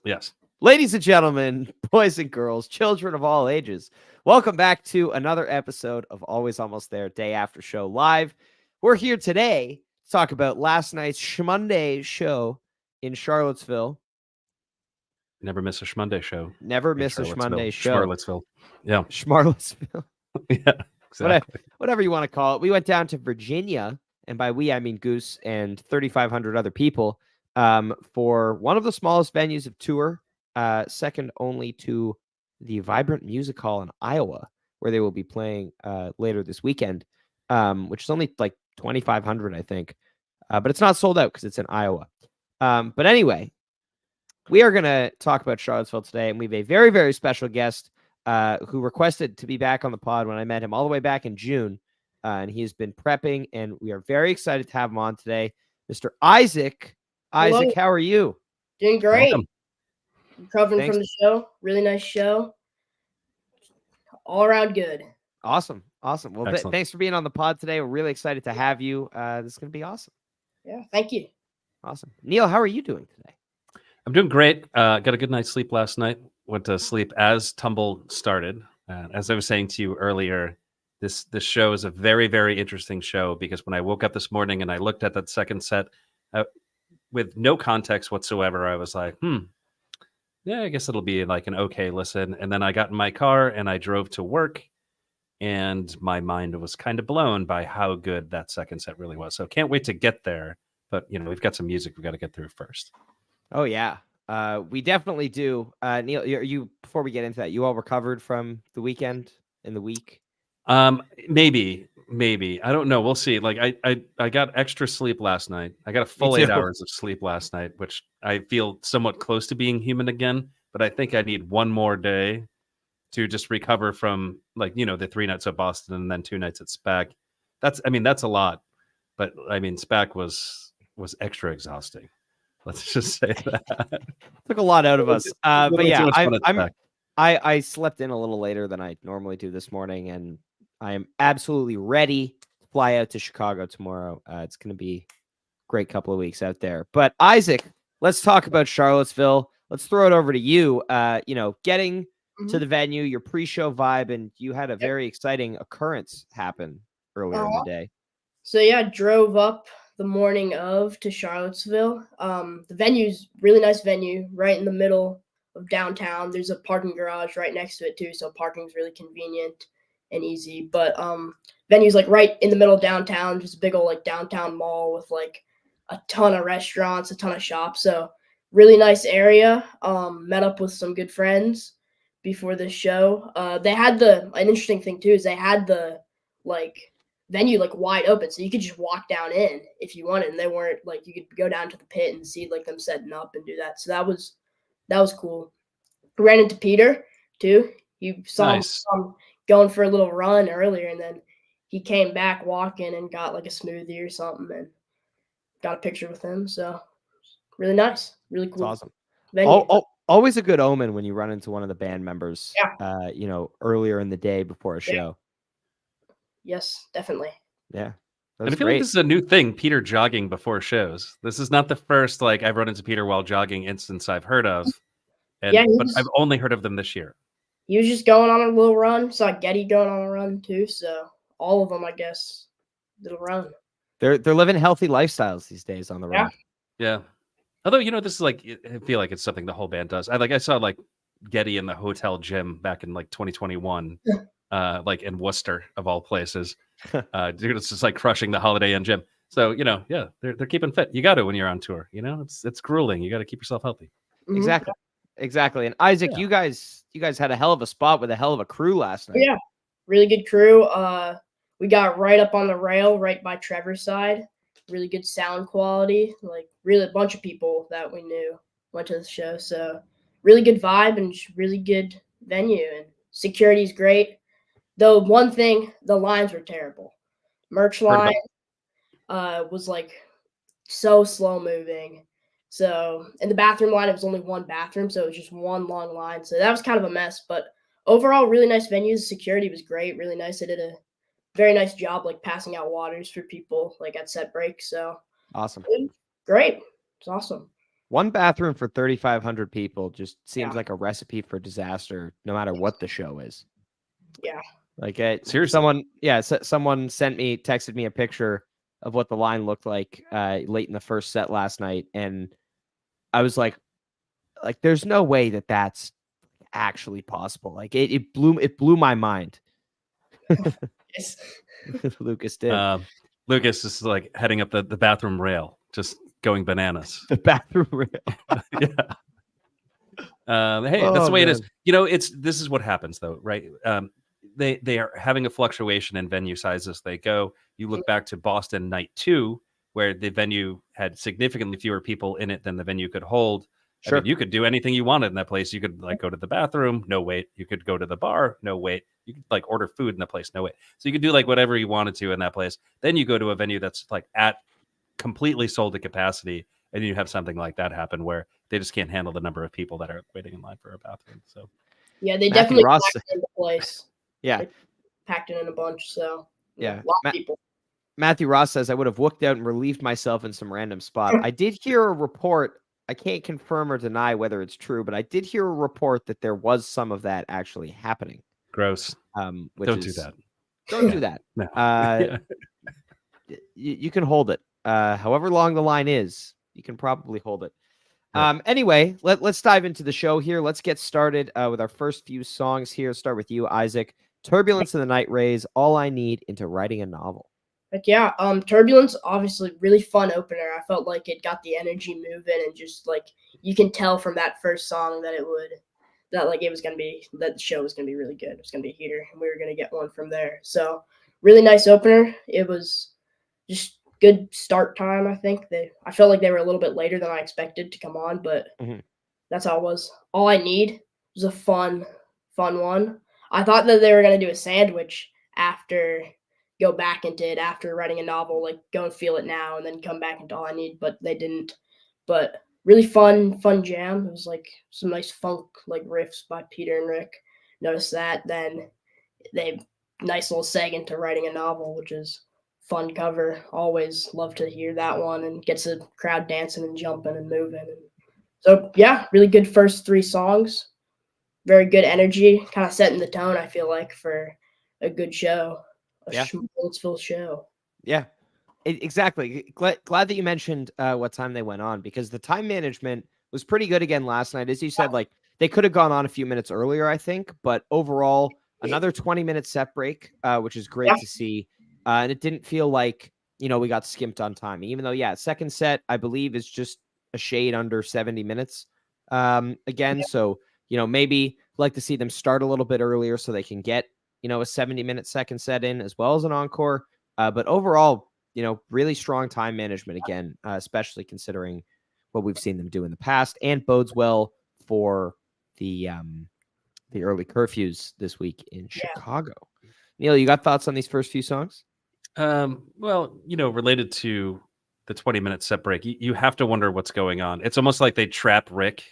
Yes. Ladies and gentlemen, boys and girls, children of all ages, welcome back to another episode of Always Almost There Day After Show Live. We're here today to talk about last night's Schmonday show in Charlottesville. Never miss a Schmonday show. Never miss a Schmonday show. Charlottesville. Yeah. Schmarlottesville. Yeah, exactly. Whatever you want to call it. We went down to Virginia, and by we, I mean Goose and 3,500 other people, for one of the smallest venues of tour, second only to the Vibrant Music Hall in Iowa, where they will be playing later this weekend, which is only like 2,500, I think. But it's not sold out because it's in Iowa. But anyway, we are going to talk about Charlottesville today, and we have a very, very special guest who requested to be back on the pod when I met him all the way back in June. And he has been prepping, and we are very excited to have him on today. Mr. Isaac. Hello. Isaac, how are you? Doing great. Welcome. Recovering from the show. Really nice show. All around good. Awesome. Well, thanks for being on the pod today. We're really excited to have you. This is going to be awesome. Yeah, thank you. Awesome. Neil, how are you doing today? I'm doing great. Got a good night's sleep last night. Went to sleep as Tumble started. As I was saying to you earlier, this show is a very, very interesting show because when I woke up this morning and I looked at that second set with no context whatsoever, I was like, yeah, I guess it'll be like an okay listen. And then I got in my car and I drove to work, and my mind was kind of blown by how good that second set really was. So can't wait to get there. But, we've got some music we've got to get through first. Oh, yeah. We definitely do. Neil, you before we get into that, you all recovered from the weekend in the week? Maybe. I don't know. We'll see. Like I got extra sleep last night. I got a full 8 hours of sleep last night, which I feel somewhat close to being human again. But I think I need one more day to just recover from the 3 nights at Boston and then 2 nights at SPAC. That's a lot. But SPAC was extra exhausting. Let's just say that. Took a lot out of us. But yeah, I slept in a little later than I normally do this morning, and I am absolutely ready to fly out to Chicago tomorrow. It's going to be a great couple of weeks out there. But Isaac, let's talk about Charlottesville. Let's throw it over to you. Getting to the venue, your pre-show vibe, and you had a very exciting occurrence happen earlier in the day. So yeah, I drove up the morning of to Charlottesville. The venue's really nice venue, right in the middle of downtown. There's a parking garage right next to it too, so parking's really convenient and easy. But venue's like right in the middle of downtown, just a big old like downtown mall with like a ton of restaurants, a ton of shops. So really nice area. Met up with some good friends before the show. They had an interesting thing too is they had the venue wide open, so you could just walk down in if you wanted, and they weren't you could go down to the pit and see them setting up and do that. So that was cool. Ran into Peter too. You saw him going for a little run earlier, and then he came back walking and got a smoothie or something and got a picture with him. So really nice, really cool. That's awesome. Always a good omen when you run into one of the band members. Yeah. Earlier in the day before a show. Yes, definitely. Yeah. And I feel like this is a new thing, Peter jogging before shows. This is not the first I've run into Peter while jogging instance I've heard of. But I've only heard of them this year. He was just going on a little run. Saw Getty going on a run too. So all of them, I guess, did a run. They're living healthy lifestyles these days on the run. Yeah. Although, this is I feel like it's something the whole band does. I saw Getty in the hotel gym back in 2021. In Worcester of all places, dude, it's just crushing the Holiday Inn gym. So they're keeping fit. You got to when you're on tour. It's grueling. You got to keep yourself healthy. Exactly. And Isaac, you guys had a hell of a spot with a hell of a crew last night. Yeah, really good crew. We got right up on the rail, right by Trevor's side. Really good sound quality. Really a bunch of people that we knew went to the show. So really good vibe and really good venue, and security's great. Though one thing, the lines were terrible. Merch line was so slow moving. So in the bathroom line, it was only one bathroom, so it was just one long line. So that was kind of a mess. But overall, really nice venues. Security was great, really nice. They did a very nice job passing out waters for people at set break. So awesome. Great. It's awesome. One bathroom for 3,500 people just seems Yeah. like a recipe for disaster, no matter what the show is. Yeah. Like Seriously. someone texted me a picture of what the line looked like late in the first set last night, and I was like, there's no way that that's actually possible. Like it blew my mind. Yes. Lucas did. Lucas is like heading up the bathroom rail, just going bananas. The bathroom rail. Yeah. Hey, that's Oh, the way it is. man. You know, this is what happens though, right? They are having a fluctuation in venue size as they go. You look back to Boston night 2, where the venue had significantly fewer people in it than the venue could hold. Sure. I mean, you could do anything you wanted in that place. You could like go to the bathroom, no wait. You could go to the bar, no wait. You could like order food in the place, no wait. So you could do like whatever you wanted to in that place. Then you go to a venue that's like at completely sold to capacity, and you have something like that happen where they just can't handle the number of people that are waiting in line for a bathroom. So Yeah, they Matthew definitely Ross- packed it in the place. Yeah. Packed it in a bunch. So Yeah. a lot of people. Matthew Ross says, I would have looked out and relieved myself in some random spot. I did hear a report. I can't confirm or deny whether it's true, but I did hear a report that there was some of that actually happening. gross. Which Don't is, do that. Don't do that. No. You can hold it. However long the line is, you can probably hold it. Right. Anyway, let's dive into the show here. Let's get started with our first few songs here. Start with you, Isaac. Turbulence of the Night Rays, All I Need into Writing a Novel. Like, yeah, Turbulence, obviously really fun opener. I felt like it got the energy moving, and just like you can tell from that first song that it was gonna be, that the show was gonna be really good. It was gonna be a heater, and we were gonna get one from there. So really nice opener. It was just good start time. I think I felt like they were a little bit later than I expected to come on, but that's how it was. All I Need was a fun one. I thought that they were gonna do a sandwich go back into it after writing a novel, like go and feel it now and then come back into All I Need, but they didn't. But really fun jam. It was like some nice funk like riffs by Peter and Rick. Noticed that. Then they nice little seg into writing a novel, which is fun cover. Always love to hear that one, and gets the crowd dancing and jumping and moving. And so yeah, really good first 3 songs. Very good energy, kind of setting the tone, I feel like, for a good show. Charlottesville show. Yeah, exactly. Glad that you mentioned what time they went on, because the time management was pretty good again last night. As you said, like they could have gone on a few minutes earlier, I think, but overall, another 20-minute set break, which is great to see. And it didn't feel like, we got skimped on timing, even though, second set, I believe, is just a shade under 70 minutes again. So, maybe like to see them start a little bit earlier so they can get, a 70-minute second set in as well as an encore. But overall, really strong time management again, especially considering what we've seen them do in the past, and bodes well for the early curfews this week in Chicago. Neil, you got thoughts on these first few songs? Well, related to the 20-minute set break, you have to wonder what's going on. It's almost like they trap Rick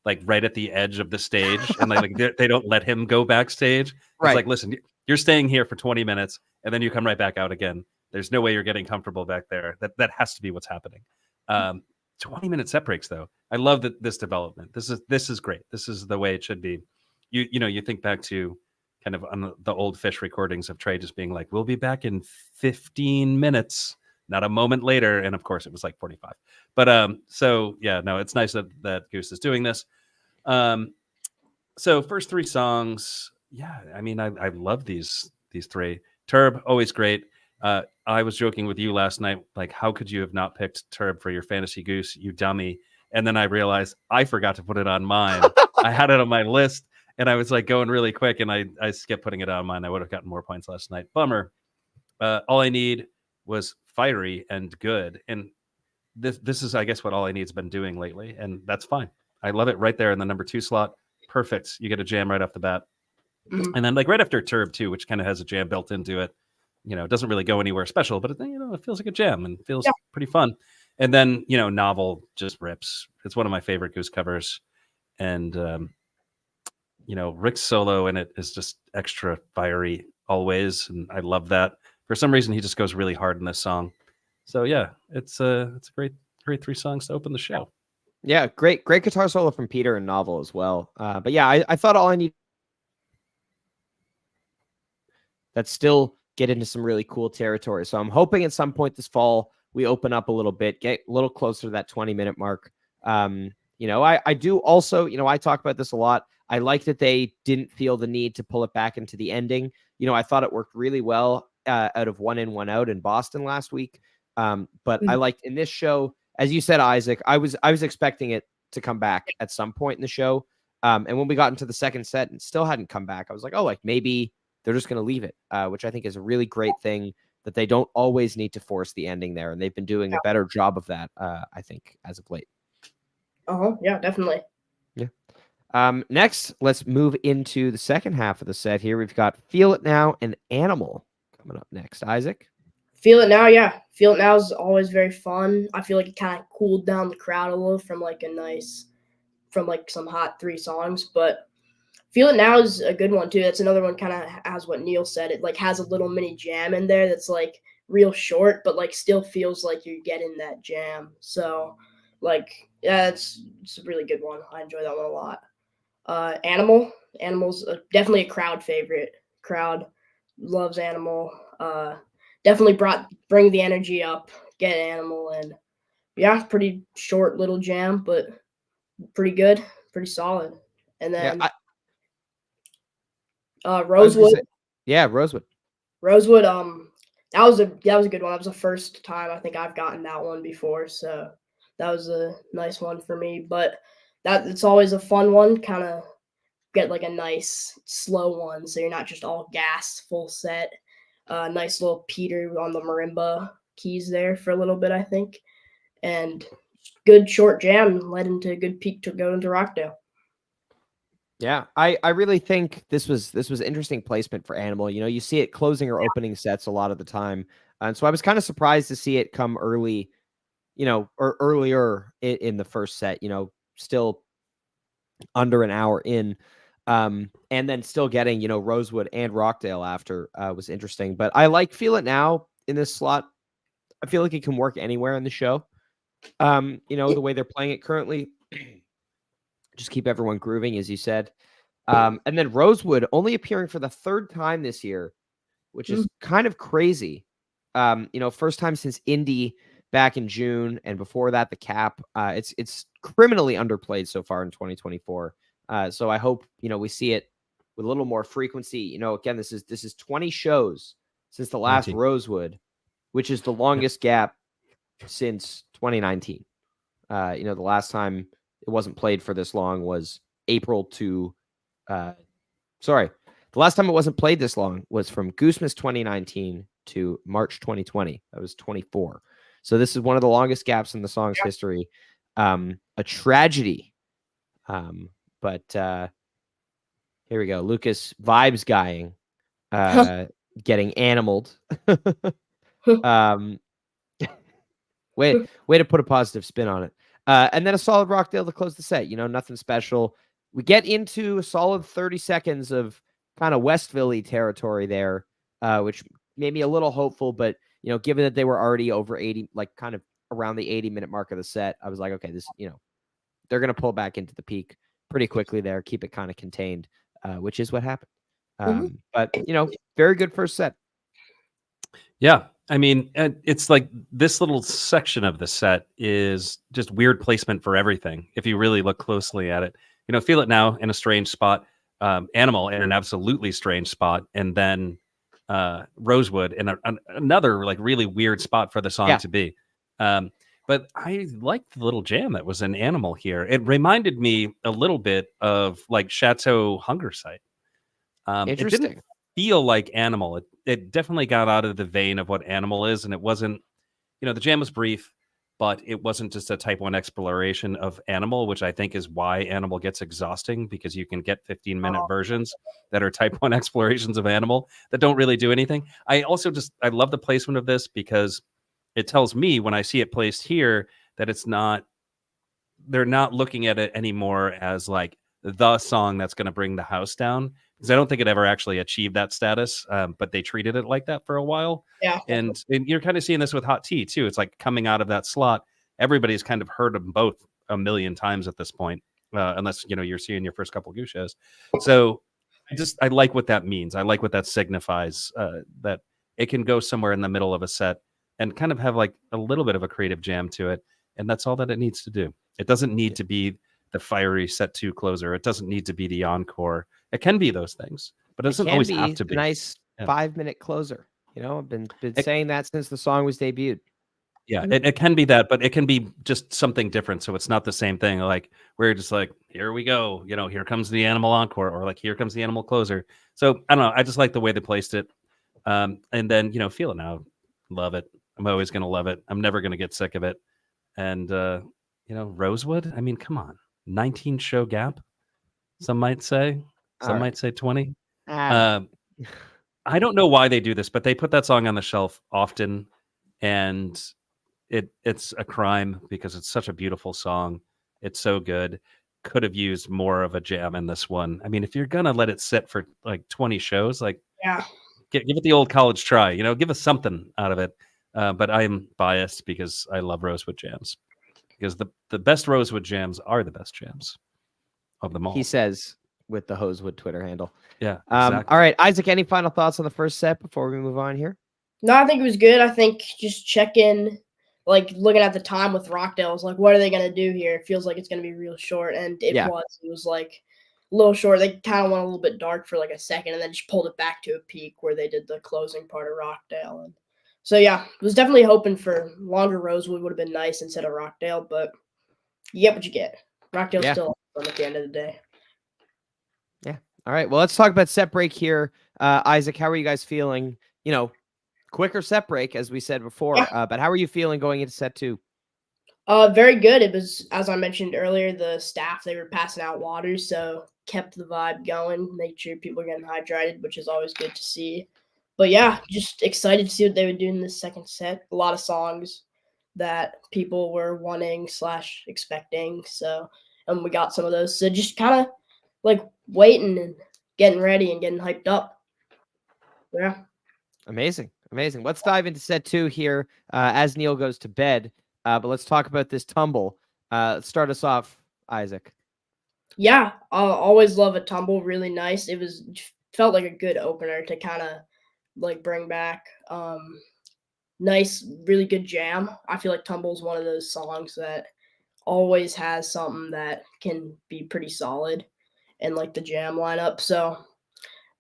like right at the edge of the stage, and they don't let him go backstage. Right. It's like, listen, you're staying here for 20 minutes, and then you come right back out again. There's no way you're getting comfortable back there. That has to be what's happening. 20-minute set breaks, though. I love this development. This is great. This is the way it should be. You think back to kind of on the old Fish recordings of Trey just being like, we'll be back in 15 minutes, not a moment later. And of course it was like 45. But so yeah, no, it's nice that Goose is doing this. So first 3 songs, yeah, I mean, I love these 3. Turb, always great. I was joking with you last night, like, how could you have not picked Turb for your fantasy Goose, you dummy? And then I realized I forgot to put it on mine. I had it on my list, and I was like going really quick, and I skipped putting it on mine. I would have gotten more points last night. Bummer. All I Need was fiery and good, and this is, I guess, what All I Need's been doing lately, and that's fine. I love it right there in the number 2 slot. Perfect. You get a jam right off the bat. And then like right after Turb too, which kind of has a jam built into it. It doesn't really go anywhere special, but it feels like a jam and feels pretty fun. And then, Novel just rips. It's one of my favorite Goose covers. And, Rick's solo in it is just extra fiery always. And I love that. For some reason, he just goes really hard in this song. So yeah, it's a great 3 songs to open the show. Yeah, great guitar solo from Peter and Novel as well. But yeah, I thought all I need that still get into some really cool territory. So I'm hoping at some point this fall we open up a little bit, get a little closer to that 20-minute mark. I do also, I talk about this a lot. I like that they didn't feel the need to pull it back into the ending. I thought it worked really well out of One In, One Out in Boston last week. But I liked in this show, as you said, Isaac, I was expecting it to come back at some point in the show. And when we got into the second set and still hadn't come back, I was like, oh, like maybe they're just going to leave it, which I think is a really great thing, that they don't always need to force the ending there. And they've been doing a better job of that, I think, as of late. Yeah, definitely. Yeah. Next, let's move into the second half of the set here. We've got Feel It Now and Animal coming up next. Isaac? Feel It Now, yeah. Feel It Now is always very fun. I feel like it kind of cooled down the crowd a little from some hot 3 songs, but Feel It Now is a good one too. That's another one, kind of as what Neil said. It like has a little mini jam in there that's like real short, but like still feels like you're getting that jam. So like, yeah, it's a really good one. I enjoy that one a lot. Animal's definitely a crowd favorite. Crowd loves Animal. Definitely bring the energy up, get Animal, and yeah, pretty short little jam, but pretty good, pretty solid. And then Rosewood. Rosewood. Rosewood, that was a good one. That was the first time I think I've gotten that one before, so that was a nice one for me. But it's always a fun one, kind of get like a nice slow one, so you're not just all gassed full set. Nice little Peter on the marimba keys there for a little bit, I think, and good short jam led into a good peak to go into Rockdale. Yeah, I really think this was interesting placement for Animal. You see it closing or opening sets a lot of the time. And so I was kind of surprised to see it come early, or earlier in the first set, still under an hour in. And then still getting, Rosewood and Rockdale after was interesting. But I like Feel It Now in this slot. I feel like it can work anywhere in the show. The way they're playing it currently. Just keep everyone grooving, as you said. And then Rosewood only appearing for the 3rd time this year, which is kind of crazy. First time since Indy back in June, and before that, the Cap. It's criminally underplayed so far in 2024. So I hope, we see it with a little more frequency. Again, this is 20 shows since the last 19. Rosewood, which is the longest gap since 2019. The last time it wasn't played for this long was the last time it wasn't played this long was from Goosemas 2019 to March 2020. That was 24. So this is one of the longest gaps in the song's history. A tragedy. But here we go. Lucas vibes guying, getting animaled. Way to put a positive spin on it. And then a solid Rockdale to close the set. Nothing special. We get into a solid 30 seconds of kind of Westville-y territory there, which made me a little hopeful. But, given that they were already over 80, like kind of around the 80-minute mark of the set, I was like, okay, this, they're going to pull back into the peak pretty quickly there, keep it kind of contained, which is what happened. But, very good first set. Yeah. I mean, it's like this little section of the set is just weird placement for everything. If you really look closely at it, Feel It Now in a strange spot, Animal in an absolutely strange spot, and then Rosewood in another like really weird spot for the song to be. But I liked the little jam that was in Animal here. It reminded me a little bit of like Chateau Hunger Site. Interesting. It didn't feel like Animal. It definitely got out of the vein of what Animal is, and it wasn't, the jam was brief, but it wasn't just a type 1 exploration of Animal, which I think is why Animal gets exhausting, because you can get 15-minute versions that are type 1 explorations of Animal that don't really do anything. I love the placement of this because it tells me when I see it placed here that they're not looking at it anymore as like the song that's going to bring the house down, because I don't think it ever actually achieved that status, but they treated it like that for a while. Yeah. And you're kind of seeing this with Hot Tea too. It's like coming out of that slot, everybody's kind of heard them both a million times at this point, unless you're seeing your first couple Goose shows. So I like what that means. I like what that signifies. That it can go somewhere in the middle of a set and kind of have like a little bit of a creative jam to it, and that's all that it needs to do. It doesn't need to be the fiery set 2 closer. It doesn't need to be the encore. It can be those things, but it doesn't always have to be a nice 5-minute closer. I've been saying that since the song was debuted. Yeah, it can be that, but it can be just something different. So it's not the same thing. Like we're just like, here we go. Here comes the animal encore, or like here comes the animal closer. So I don't know. I just like the way they placed it. And then feel it now, love it. I'm always gonna love it. I'm never gonna get sick of it. And Rosewood. I mean, come on, 19 show gap. Some might say. Some might say 20. I don't know why they do this, but they put that song on the shelf often, and it's a crime because it's such a beautiful song. It's so good. Could have used more of a jam in this one. I mean, if you're gonna let it sit for like 20 shows, like give it the old college try. Give us something out of it. But I'm biased because I love Rosewood jams, because the best Rosewood jams are the best jams of them all. He says with the Hosewood Twitter handle. Yeah. Exactly. All right, Isaac, any final thoughts on the first set before we move on here? No, I think it was good. I think just check in, like looking at the time with Rockdale, was like, what are they going to do here? It feels like it's going to be real short. And it was like a little short. They kind of went a little bit dark for like a second and then just pulled it back to a peak where they did the closing part of Rockdale. And so, yeah, was definitely hoping for longer Rosewood would have been nice instead of Rockdale, but you get what you get. Rockdale's still fun at the end of the day. Yeah. All right. Well, let's talk about set break here. Isaac, how are you guys feeling? Quicker set break, as we said before, but how are you feeling going into set 2? Very good. It was, as I mentioned earlier, the staff, they were passing out water, so kept the vibe going, made sure people are getting hydrated, which is always good to see. But yeah, just excited to see what they would do in this second set. A lot of songs that people were wanting / expecting. So, and we got some of those. So just kind of like waiting and getting ready and getting hyped up. Yeah. Amazing. Let's dive into set 2 here as Neil goes to bed. But let's talk about this tumble. Start us off, Isaac. Yeah, I always love a tumble. Really nice. It felt like a good opener to kind of like bring back. Nice, really good jam. I feel like Tumble is one of those songs that always has something that can be pretty solid in like the jam lineup. So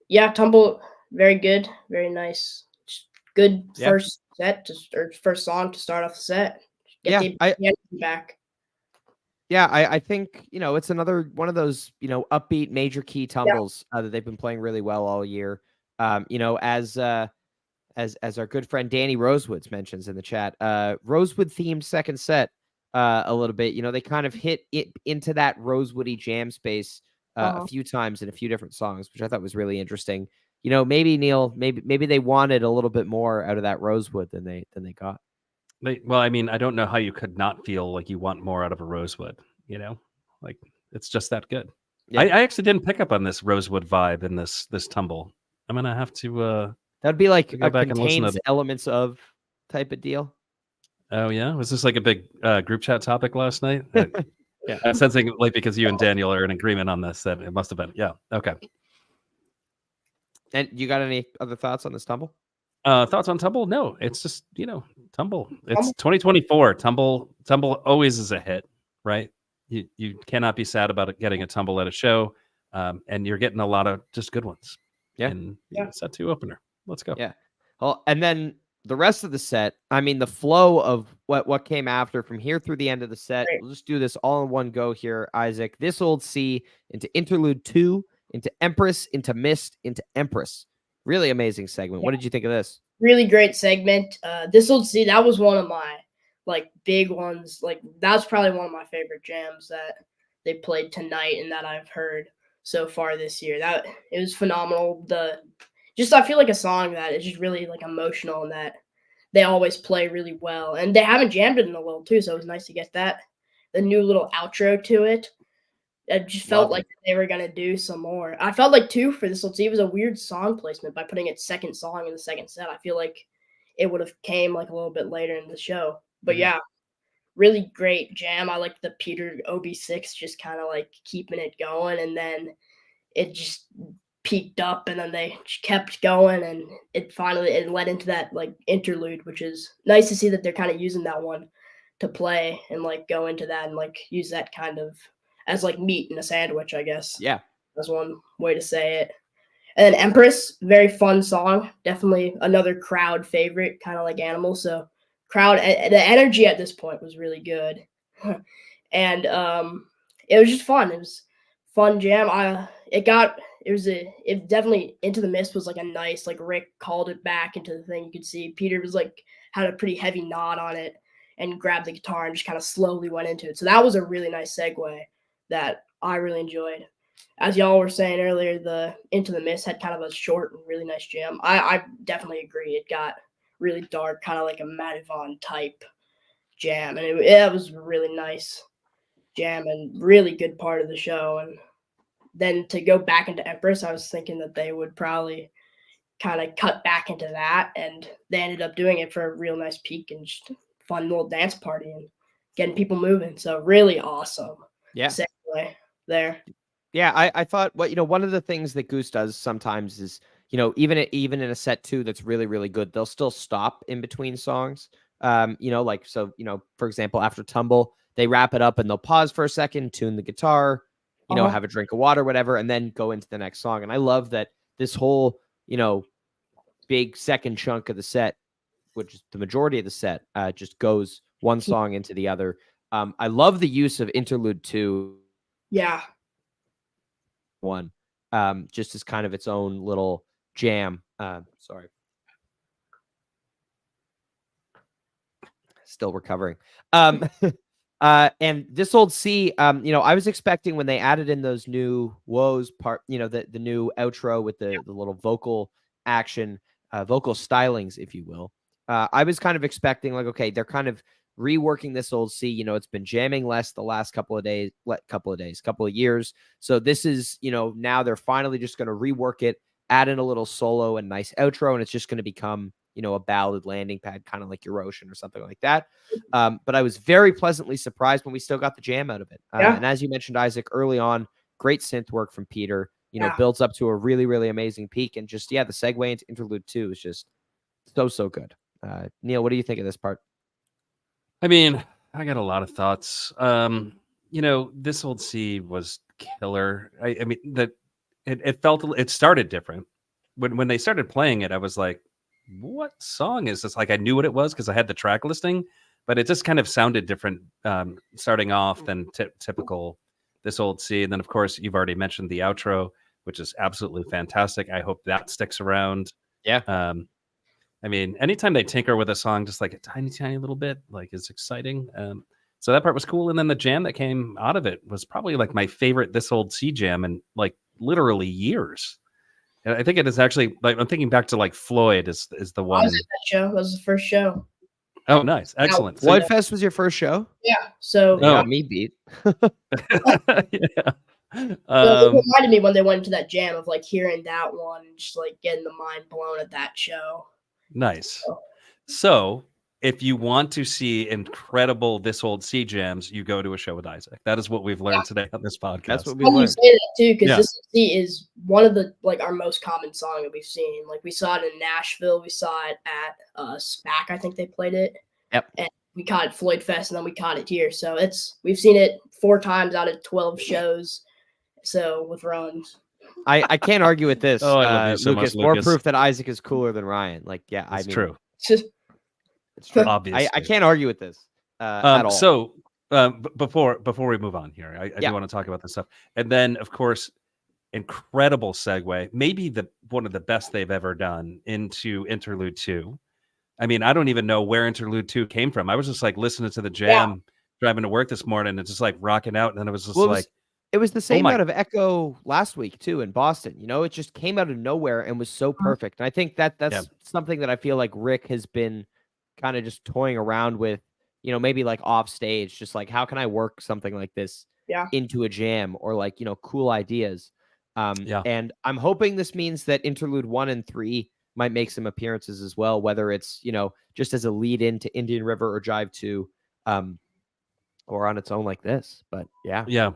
yeah, Tumble, very good, very nice. Good first set or first song to start off the set. Get back. Yeah, I think it's another one of those upbeat major key tumbles that they've been playing really well all year. As our good friend Danny Rosewoods mentions in the chat, Rosewood themed second set a little bit. They kind of hit it into that Rosewoody jam space a few times in a few different songs, which I thought was really interesting. Maybe Neil, maybe they wanted a little bit more out of that Rosewood than they got. Well, I mean, I don't know how you could not feel like you want more out of a Rosewood. Like it's just that good. Yeah. I actually didn't pick up on this Rosewood vibe in this tumble. I'm gonna have to. That'd be like a contains elements of type of deal. Oh yeah, was this like a big group chat topic last night? Yeah, I'm sensing like because you and Daniel are in agreement on this that it must have been. Yeah, okay. And you got any other thoughts on this tumble? Thoughts on Tumble? No, it's just Tumble. It's 2024. Tumble always is a hit, right? You cannot be sad about it getting a Tumble at a show, and you're getting a lot of just good ones. Yeah, and set 2 opener. Let's go. Yeah. Well, and then the rest of the set. I mean, the flow of what came after from here through the end of the set. We'll just do this all in one go here, Isaac. This Old Sea into Interlude 2, into Empress, into Mist, into Empress. Really amazing segment. What did you think of this? Really great segment. This Old Sea, that was one of my like big ones. Like that's probably one of my favorite jams that they played tonight and that I've heard so far this year. That it was phenomenal. I feel like a song that is just really like emotional and that they always play really well. And they haven't jammed it in a little too, so it was nice to get that. The new little outro to it. It just felt like they were gonna do some more. I felt like too for this. Let's see, it was a weird song placement by putting its second song in the second set. I feel like it would have came like a little bit later in the show. But yeah, really great jam. I like the Peter OB6 just kind of like keeping it going, and then it just peaked up, and then they kept going, and it led into that like interlude, which is nice to see that they're kind of using that one to play and like go into that and like use that kind of as like meat in a sandwich, I guess. Yeah. That's one way to say it. And then Empress, very fun song. Definitely another crowd favorite, kind of like Animal. So the energy at this point was really good. And it was just fun. It was fun jam. It definitely Into the Mist was like a nice, like Rick called it back into the thing. You could see Peter was like had a pretty heavy nod on it and grabbed the guitar and just kind of slowly went into it. So that was a really nice segue that I really enjoyed. As y'all were saying earlier, the Into the Mist had kind of a short and really nice jam. I definitely agree. It got really dark, kind of like a Madivon type jam, and it was really nice jam and really good part of the show. And then to go back into Empress, I was thinking that they would probably kind of cut back into that, and they ended up doing it for a real nice peak and just fun little dance party and getting people moving. So really awesome. Yeah. Segue there. Yeah, I thought one of the things that Goose does sometimes is, even in a set 2 that's really, really good, they'll still stop in between songs. For example, after Tumble, they wrap it up and they'll pause for a second, tune the guitar, have a drink of water, whatever, and then go into the next song. And I love that this whole, big second chunk of the set, which is the majority of the set, just goes one song into the other. I love the use of Interlude 2. Yeah. One, just as kind of its own little jam. Sorry. Still recovering. And This Old Sea, I was expecting when they added in those new woes part, the new outro with the little vocal action, vocal stylings, if you will. I was kind of expecting like, okay, they're kind of reworking This Old Sea. It's been jamming less the last couple of years. So this is, now they're finally just going to rework it, add in a little solo and nice outro, and it's just going to become, a ballad landing pad, kind of like Your Ocean or something like that. But I was very pleasantly surprised when we still got the jam out of it. And as you mentioned, Isaac, early on, great synth work from Peter, builds up to a really, really amazing peak. And just, the segue into Interlude 2 is just so good. Neil, what do you think of this part? I mean, I got a lot of thoughts. This Old Sea was killer. I mean, that it started different. When they started playing it, I was like, what song is this? Like, I knew what it was because I had the track listing, but it just kind of sounded different starting off than typical This Old Sea. And then, of course, you've already mentioned the outro, which is absolutely fantastic. I hope that sticks around. Yeah. I mean, anytime they tinker with a song just like a tiny, tiny little bit, like, is exciting. So that part was cool. And then the jam that came out of it was probably like my favorite This Old Sea jam in like literally years. And I think it is actually, like, I'm thinking back to like Floyd is the one. I was at that show. That was the first show. Oh, nice. Excellent. Floyd Fest was your first show? Yeah. So you got me beat. Yeah. So it reminded me when they went into that jam of like hearing that one and just like getting the mind blown at that show. Nice. So if you want to see incredible This Old Sea jams, you go to a show with Isaac. That is what we've learned today on this podcast. That's what we You learned. say that too, because This Old Sea is one of the like our most common song that we've seen. Like we saw it in Nashville, we saw it at SPAC, I think they played it. Yep. And we caught it Floyd Fest, and then we caught it here. So we've seen it 4 times out of 12 shows. So with runs. I can't argue with this, I love you so Lucas. much, More Lucas. proof that Isaac is cooler than Ryan. Like, yeah, It's I mean, true. It's true. Obviously. I can't argue with this at all. So before we move on here, I do want to talk about this stuff. And then, of course, incredible segue, maybe one of the best they've ever done into Interlude 2. I mean, I don't even know where Interlude 2 came from. I was just like listening to the jam driving to work this morning and just like rocking out. And then it was just it was the same out of Echo last week too in Boston. It just came out of nowhere and was so perfect. And I think that's something that I feel like Rick has been kind of just toying around with, maybe like off stage, just like, how can I work something like this into a jam, or like, cool ideas. And I'm hoping this means that Interlude 1 and 3 might make some appearances as well, whether it's, just as a lead into Indian River or Jive 2. or on its own like this. But yeah, Yeah.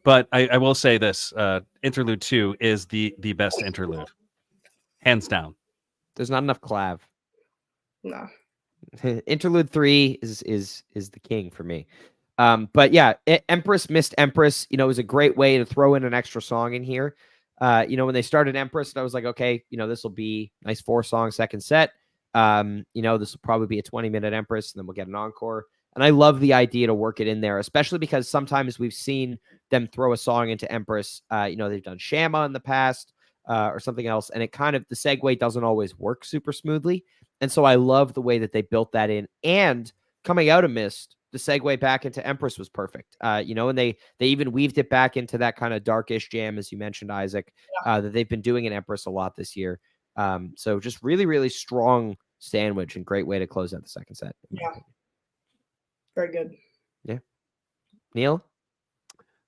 But I will say this: Interlude 2 is the best interlude, hands down. there's not enough clav. No. Interlude 3 is the king for me. But yeah, Empress Missed Empress, you know, is a great way to throw in an extra song in here. You know, when they started Empress, I was like, okay, you know, this will be nice 4-song second set. You know, this will probably be a 20-minute Empress, and then we'll get an encore. And I love the idea to work it in there, especially because sometimes we've seen them throw a song into Empress. You know, they've done Shama in the past or something else, and it kind of, the segue doesn't always work super smoothly. And so I love the way that they built that in. And coming out of Mist, the segue back into Empress was perfect. You know, and they even weaved it back into that kind of darkish jam, as you mentioned, Isaac, that they've been doing in Empress a lot this year. So just really, really strong sandwich and great way to close out the second set. Yeah. Very good. Yeah. Neil?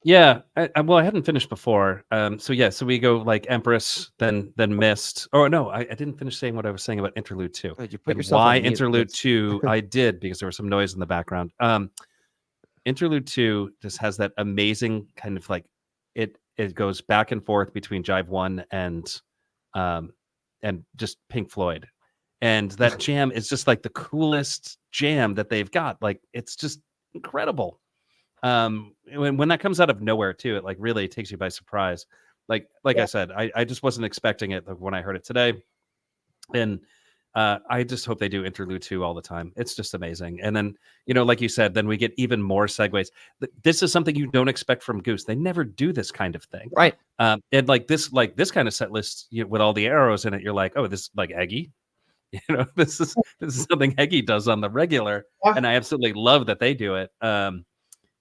Yeah, well, I hadn't finished before. So we go like Empress, then Mist. Oh no, I didn't finish saying what I was saying about Interlude 2. Oh, you put And yourself why on mute. Interlude 2? I did, because there was some noise in the background. Interlude 2 just has that amazing kind of like it goes back and forth between Jive 1 and just Pink Floyd. And that jam is just like the coolest jam that they've got. Like, it's just incredible. When that comes out of nowhere too, it like really takes you by surprise. Like I said, I just wasn't expecting it when I heard it today. And I just hope they do Interlude 2 all the time. It's just amazing. And then, you know, like you said, then we get even more segues. This is something you don't expect from Goose. They never do this kind of thing. Right. And like this kind of set list, you know, with all the arrows in it, you're like, oh, this is like Eggy. You know, this is something Eggy does on the regular. Yeah. And I absolutely love that they do it.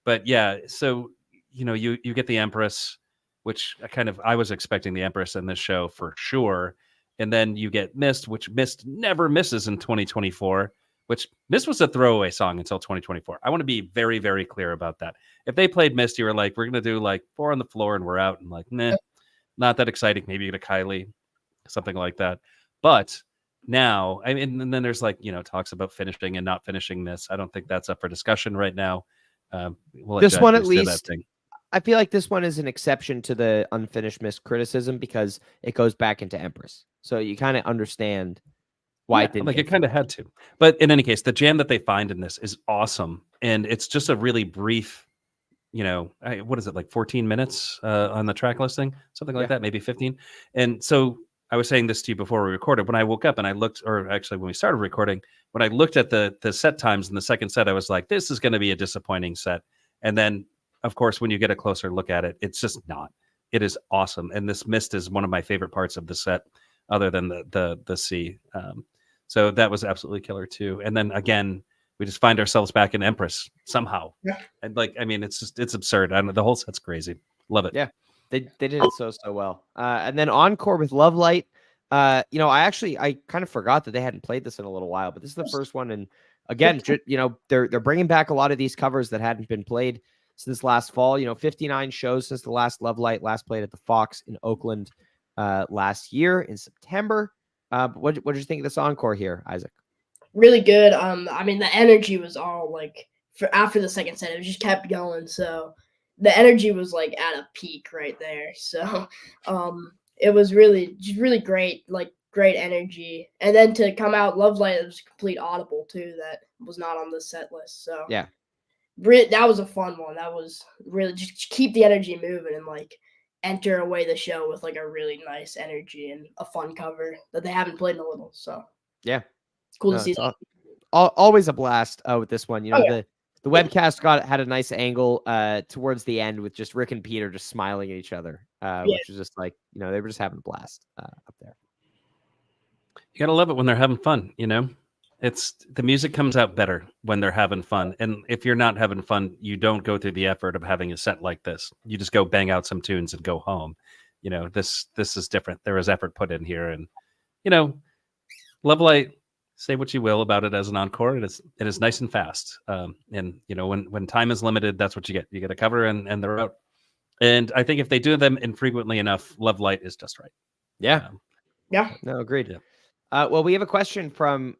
But yeah, so, you know, you get the Empress, which I was expecting the Empress in this show for sure. And then you get Mist, which Mist never misses in 2024, which Mist was a throwaway song until 2024. I want to be very, very clear about that. If they played Mist, you were like, we're going to do like 4 on the floor and we're out. And like, nah, not that exciting. Maybe you get a Kylie, something like that. But now, I mean, and then there's like, you know, talks about finishing and not finishing this. I don't think that's up for discussion right now. This one, at least, I feel like this one is an exception to the unfinished Mist criticism because it goes back into Empress. So you kind of understand why it didn't. Like, it kind of had to. But in any case, the jam that they find in this is awesome. And it's just a really brief, you know, what is it, like 14 minutes on the track listing? Something like that, maybe 15. And so I was saying this to you before we recorded. When I woke up and I looked, or actually when we started recording, when I looked at the set times in the second set, I was like, this is going to be a disappointing set. And then, of course, when you get a closer look at it, it's just not. It is awesome. And this Mist is one of my favorite parts of the set, other than the sea. So that was absolutely killer too. And then again, we just find ourselves back in Empress somehow. Yeah. And like, I mean, it's absurd. I know, the whole set's crazy. Love it. Yeah. They did it so well. And then encore with Love Light. You know, I kind of forgot that they hadn't played this in a little while, but this is the first one. And again, you know, they're bringing back a lot of these covers that hadn't been played since last fall. You know, 59 shows since the last Love Light, last played at the Fox in Oakland last year in September. What did you think of this encore here, Isaac? Really good. I mean, the energy was all like after the second set, it just kept going. So the energy was like at a peak right there. So it was really great, like great energy. And then to come out Love Light, it was complete audible too. That was not on the set list. So yeah, that was a fun one. That was really just keep the energy moving and like enter away the show with like a really nice energy and a fun cover that they haven't played in a little. So yeah, it's cool to see. Always a blast with this one. You know, the webcast had a nice angle towards the end with just Rick and Peter just smiling at each other, which was just like, you know, they were just having a blast up there. You gotta love it when they're having fun. You know, it's the music comes out better when they're having fun. And if you're not having fun, you don't go through the effort of having a set like this. You just go bang out some tunes and go home. You know, this is different. There was effort put in here, and you know, Love Light. Say what you will about it as an encore. It is nice and fast. And you know, when time is limited, that's what you get. You get a cover and they're out. And I think if they do them infrequently enough, Love Light is just right. Yeah. Yeah. No, agreed. Yeah. Well, we have a question from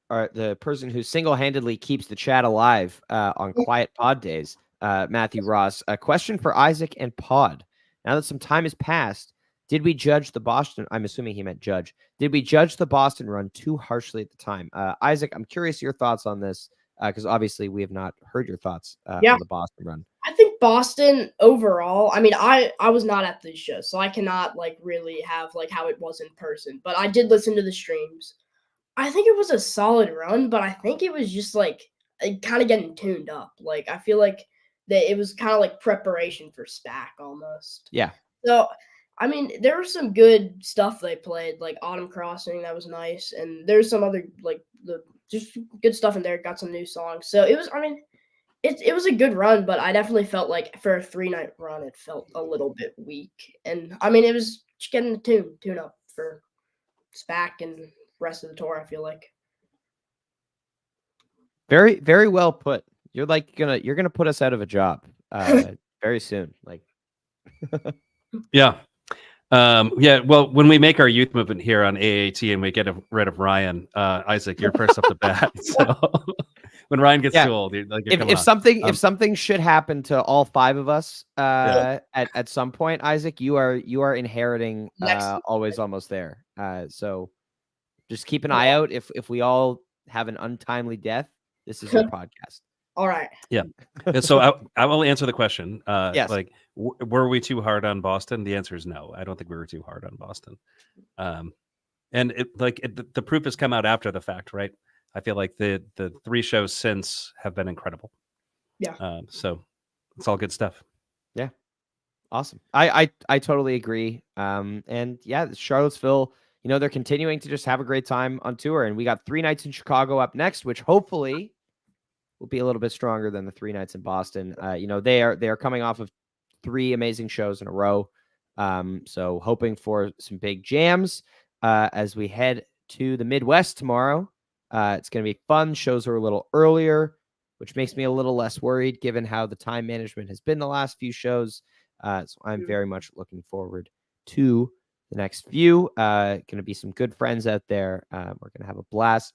the person who single-handedly keeps the chat alive on quiet pod days, Matthew Ross. A question for Isaac and Pod. Now that some time has passed, did we judge the Boston? I'm assuming he meant judge. Did we judge the Boston run too harshly at the time? Isaac, I'm curious your thoughts on this because obviously we have not heard your thoughts on the Boston run. I think Boston overall, I mean, I was not at the show, so I cannot like really have like how it was in person, but I did listen to the streams. I think it was a solid run, but I think it was just like kind of getting tuned up. Like I feel like that it was kind of like preparation for SPAC almost. Yeah. So I mean, there was some good stuff they played, like Autumn Crossing, that was nice, and there's some other like just good stuff in there. Got some new songs, so it was. I mean, it was a good run, but I definitely felt like for a 3-night run, it felt a little bit weak. And I mean, it was just getting the tune up for SPAC and rest of the tour, I feel like. Very, very well put. You're gonna put us out of a job very soon. Like Yeah. Well, when we make our youth movement here on AAT and we get rid of Ryan, Isaac, you're first up to bat. So when Ryan gets too old, if something should happen to all 5 of us at some point, Isaac, you are inheriting Always Almost There. So just keep an eye out. If we all have an untimely death, this is your podcast. All right. Yeah. So I will answer the question. Yes. Like, were we too hard on Boston? The answer is no. I don't think we were too hard on Boston. And the proof has come out after the fact, right? I feel like the 3 shows since have been incredible. Yeah. So it's all good stuff. Yeah. Awesome. I totally agree. And yeah, Charlottesville, they're continuing to just have a great time on tour. And we got 3 nights in Chicago up next, which hopefully will be a little bit stronger than the 3 nights in Boston. They are coming off of 3 amazing shows in a row. So hoping for some big jams as we head to the Midwest tomorrow. It's going to be fun. Shows are a little earlier, which makes me a little less worried given how the time management has been the last few shows. So I'm very much looking forward to the next few. Going to be some good friends out there. We're going to have a blast.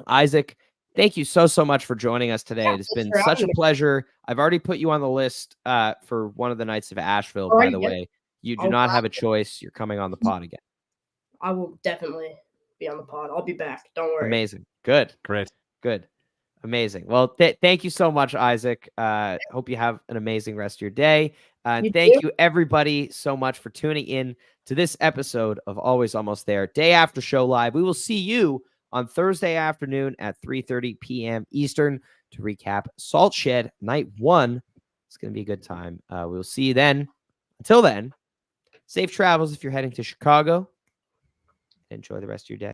Isaac, thank you so much for joining us today. It's been such a pleasure. I've already put you on the list for one of the nights of Asheville, by the way. You do not have a choice. You're coming on the pod again. I will definitely be on the pod. I'll be back. Don't worry. Amazing. Good. Great. Good. Amazing. Well, thank you so much, Isaac. Hope you have an amazing rest of your day. And thank you, everybody, so much for tuning in to this episode of Always Almost There, Day After Show Live. We will see you on Thursday afternoon at 3:30 p.m. Eastern to recap Salt Shed Night 1. It's going to be a good time. We'll see you then. Until then, safe travels if you're heading to Chicago. Enjoy the rest of your day.